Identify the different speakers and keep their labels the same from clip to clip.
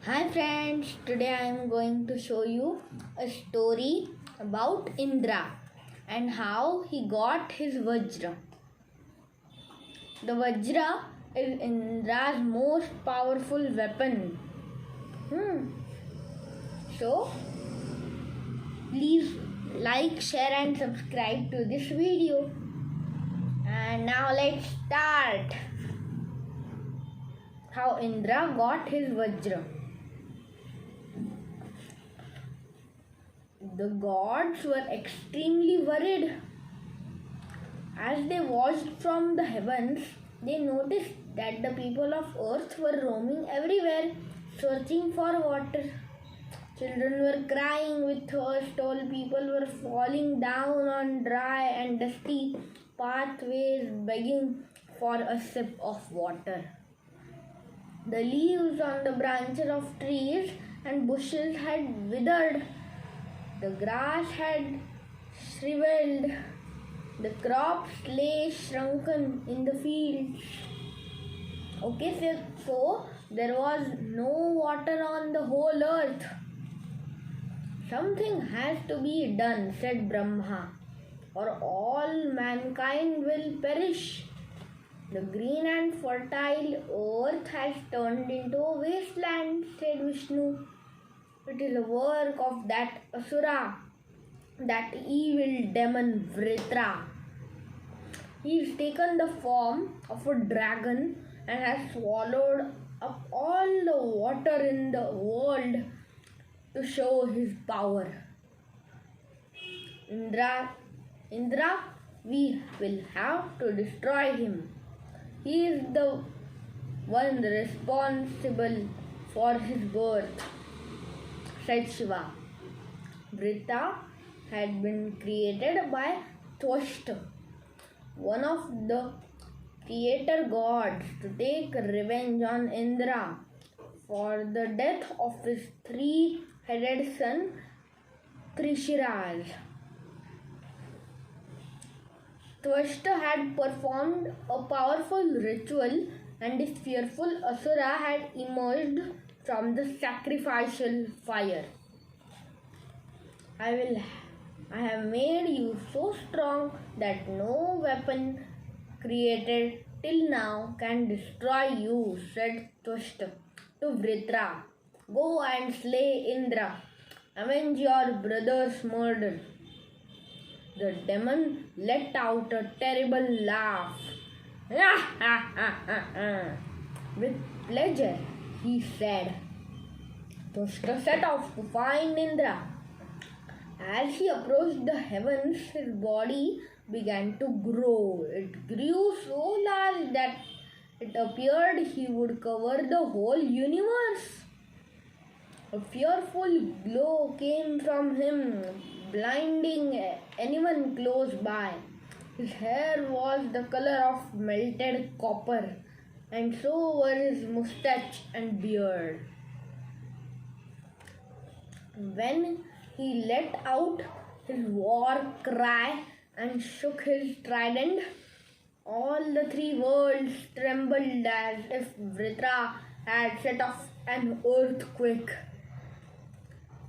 Speaker 1: Hi friends, today I am going to show you a story about Indra and how he got his Vajra. The Vajra is Indra's most powerful weapon. So, please like, share and subscribe to this video. And now let's start. How Indra got his Vajra. The gods were extremely worried. As they watched from the heavens, they noticed that the people of earth were roaming everywhere, searching for water. Children were crying with thirst, old people were falling down on dry and dusty pathways, begging for a sip of water. The leaves on the branches of trees and bushes had withered. The grass had shriveled. The crops lay shrunken in the fields. So there was no water on the whole earth. Something has to be done, said Brahma, or all mankind will perish. The green and fertile earth has turned into a wasteland, said Vishnu. It is the work of that Asura, that evil demon Vajra. He has taken the form of a dragon and has swallowed up all the water in the world to show his power. Indra, we will have to destroy him. He is the one responsible for his birth, said Shiva. Vajra had been created by Tvashta, one of the creator gods, to take revenge on Indra for the death of his three-headed son Trishiraj. Tvashta had performed a powerful ritual and this fearful Asura had emerged from the sacrificial fire. I have made you so strong that no weapon created till now can destroy you, said Tvashta to Vajra. Go and slay Indra. Avenge your brother's murder. The demon let out a terrible laugh. With pleasure, he said. Tvashta set off to find Indra. As he approached the heavens, his body began to grow. It grew so large that it appeared he would cover the whole universe. A fearful glow came from him, blinding anyone close by. His hair was the color of melted copper, and so were his mustache and beard. When he let out his war cry and shook his trident, all the three worlds trembled as if Vajra had set off an earthquake.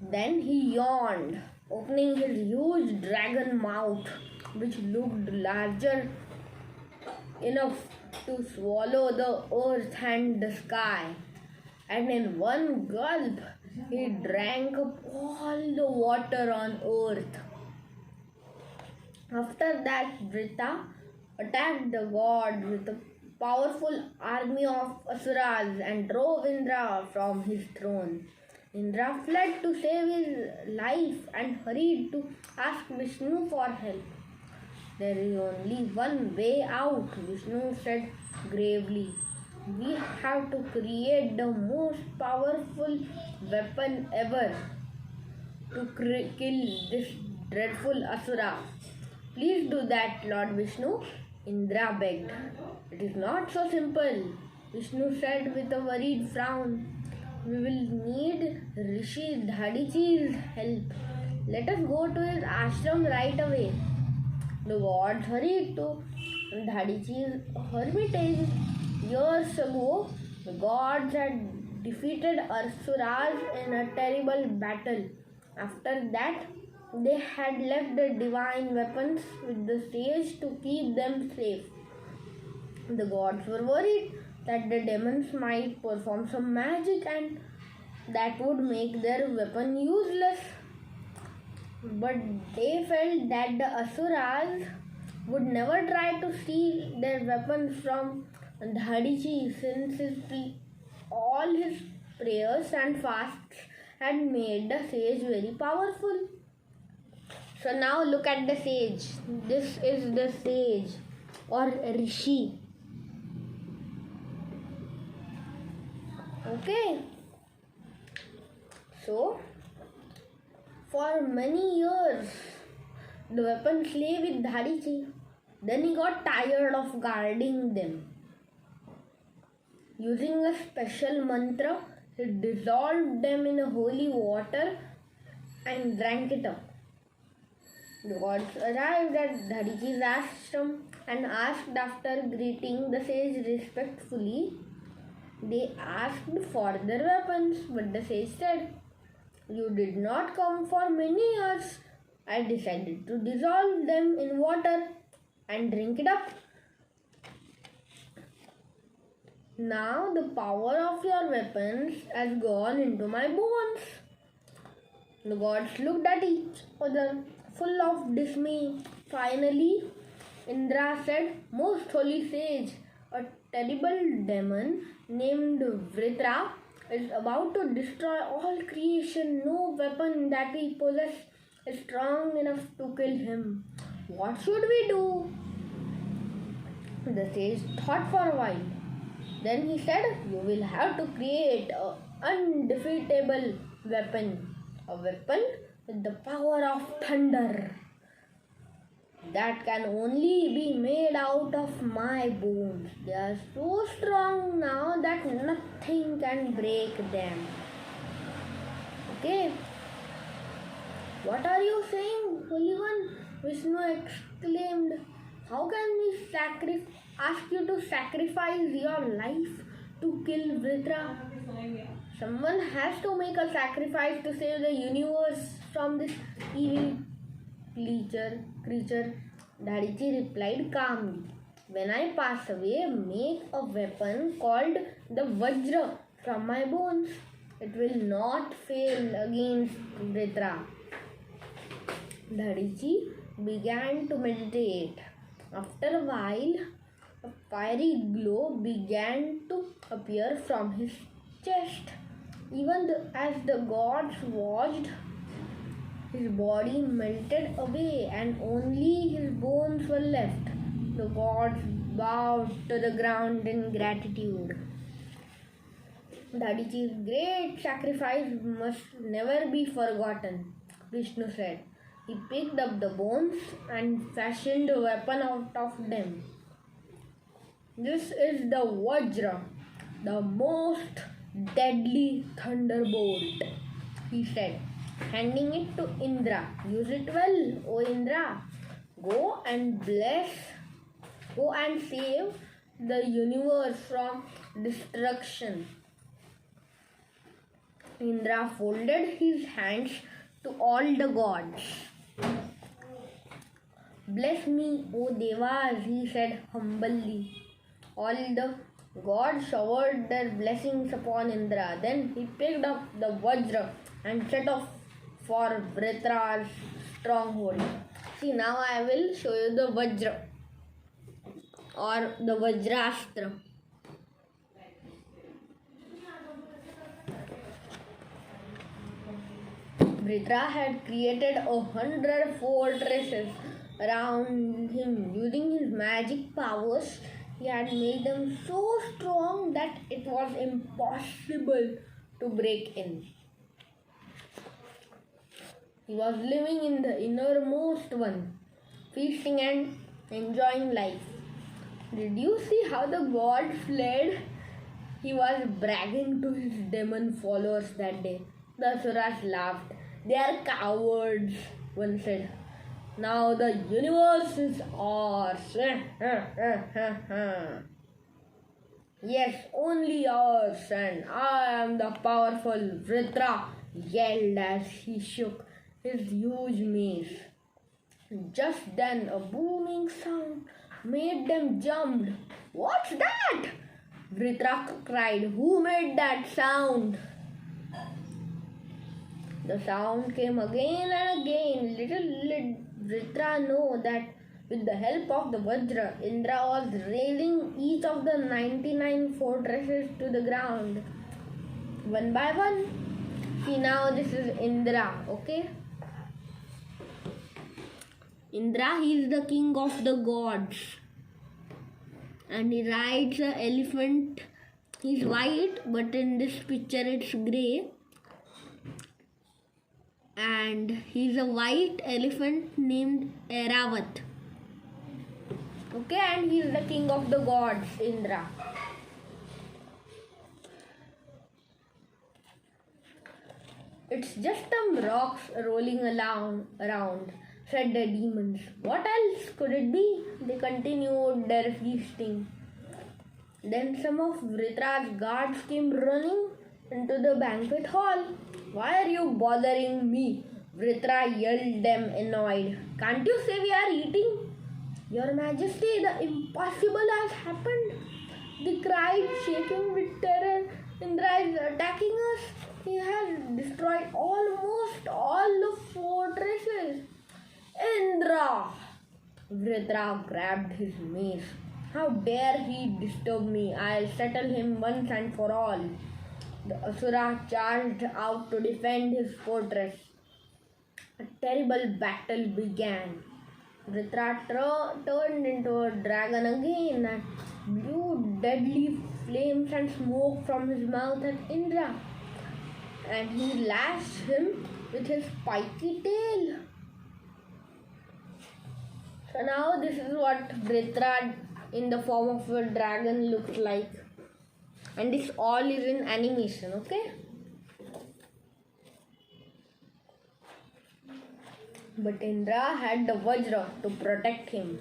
Speaker 1: Then he yawned, opening his huge dragon mouth, which looked larger enough to swallow the earth and the sky. And in one gulp, he drank up all the water on earth. After that, Vajra attacked the god with a powerful army of Asuras and drove Indra from his throne. Indra fled to save his life and hurried to ask Vishnu for help. There is only one way out, Vishnu said gravely. We have to create the most powerful weapon ever to kill this dreadful Asura. Please do that, Lord Vishnu, Indra begged. It is not so simple, Vishnu said with a worried frown. We will need Rishi Dhadichi's help. Let us go to his ashram right away. The gods hurried to Dhadichi's hermitage. Years ago, the gods had defeated Asuras in a terrible battle. After that, they had left the divine weapons with the sage to keep them safe. The gods were worried that the demons might perform some magic and that would make their weapon useless. But they felt that the Asuras would never try to steal their weapons from Dhadichi since all his prayers and fasts had made the sage very powerful. So now look at the sage. This is the sage or Rishi. Okay. So, for many years, the weapons lay with Dhadichi. Then he got tired of guarding them. Using a special mantra, he dissolved them in holy water and drank it up. The gods arrived at Dhadichi's ashram and asked after greeting the sage respectfully. They asked for their weapons, but the sage said, "You did not come for many years. I decided to dissolve them in water and drink it up. Now the power of your weapons has gone into my bones." The gods looked at each other, full of dismay. Finally, Indra said, "Most holy sage, a terrible demon named Vajra is about to destroy all creation. No weapon that we possess is strong enough to kill him. What should we do?" The sage thought for a while. Then he said, "You will have to create an undefeatable weapon. A weapon with the power of thunder that can only be made out of my bones. They are so strong now that nothing can break them." Okay. "What are you saying, Holy One?" Vishnu exclaimed. "How can we ask you to sacrifice your life to kill Vajra? Someone has to make a sacrifice to save the universe from this evil creature. Dhadichi replied calmly, "When I pass away, make a weapon called the Vajra from my bones. It will not fail against Vajra." Dhadichi began to meditate. After a while, a fiery glow began to appear from his chest. Even as the gods watched, his body melted away and only his bones were left. The gods bowed to the ground in gratitude. "Dhadichi's great sacrifice must never be forgotten," Vishnu said. He picked up the bones and fashioned a weapon out of them. "This is the Vajra, the most deadly thunderbolt," he said, handing it to Indra. "Use it well, O Indra. Go and save the universe from destruction." Indra folded his hands to all the gods. "Bless me, O Devas," he said humbly. All the gods showered their blessings upon Indra. Then he picked up the Vajra and set off for Vajra's stronghold. See, now I will show you the Vajra or the Vajrastra. Vajra had created 100 fortresses around him. Using his magic powers, he had made them so strong that it was impossible to break in. He was living in the innermost one, feasting and enjoying life. Did you see how the god fled? He was bragging to his demon followers that day. The Asuras laughed. "They are cowards," one said. "Now the universe is ours." Yes, only ours, and I am the powerful Vritra yelled as he shook his huge mace. Just then a booming sound made them jump. What's that? Vritra cried. Who made that sound? The sound came again and again. Little did Vritra know that with the help of the Vajra, Indra was raising each of the 99 fortresses to the ground. One by one. See, now this is Indra, okay? Indra, he is the king of the gods. And he rides an elephant. He's white, but in this picture it's grey. And he's a white elephant named Eravat. Okay, and he is the king of the gods, Indra. It's just some rocks rolling around, said the demons. What else could it be? They continued their feasting. Then some of Vritra's guards came running into the banquet hall. Why are you bothering me? Vritra yelled them annoyed. Can't you say we are eating? Your Majesty, the impossible has happened. They cried, shaking with terror. Indra is attacking us. He has destroyed almost all the fortresses. Indra! Vritra grabbed his mace. How dare he disturb me? I'll settle him once and for all. The Asura charged out to defend his fortress. A terrible battle began. Vritra turned into a dragon again and blew deadly flames and smoke from his mouth at Indra. And he lashed him with his spiky tail. So now this is what Vritra in the form of a dragon looks like. And this all is in animation, okay? But Indra had the Vajra to protect him.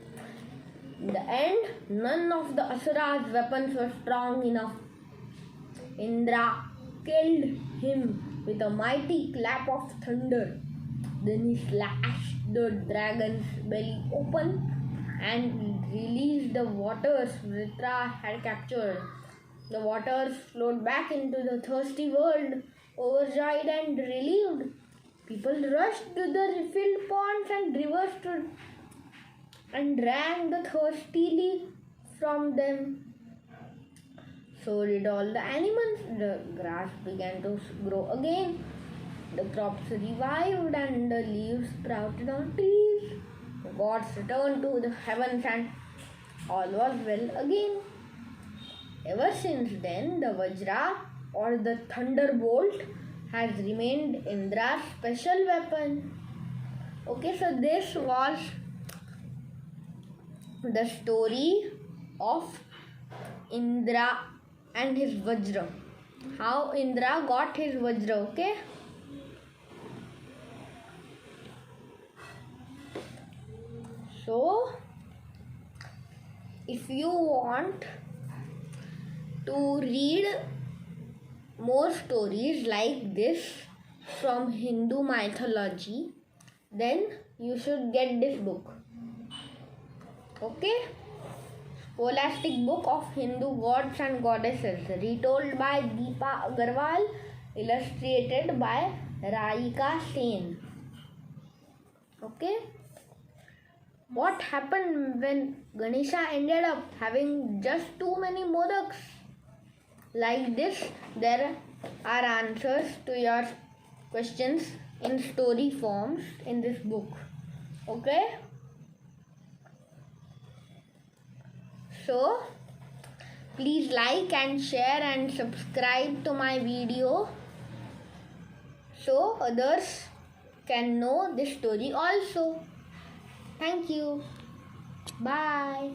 Speaker 1: In the end, none of the Asura's weapons were strong enough. Indra killed him with a mighty clap of thunder. Then he slashed the dragon's belly open and released the waters Vritra had captured. The waters flowed back into the thirsty world, overjoyed and relieved. People rushed to the refilled ponds and rivers and drank the thirstily from them. So did all the animals. The grass began to grow again. The crops revived and the leaves sprouted on trees. The gods returned to the heavens and all was well again. Ever since then, the Vajra or the thunderbolt has remained Indra's special weapon. Okay, so this was the story of Indra and his Vajra. How Indra got his Vajra, okay? So, if you want to read more stories like this from Hindu mythology, then you should get this book. Okay? Scholastic Book of Hindu Gods and Goddesses, retold by Deepa Agarwal, illustrated by Raika Sen. Okay? What happened when Ganesha ended up having just too many modaks? Like this, there are answers to your questions in story forms in this book. Okay? So, please like and share and subscribe to my video so others can know this story also. Thank you. Bye.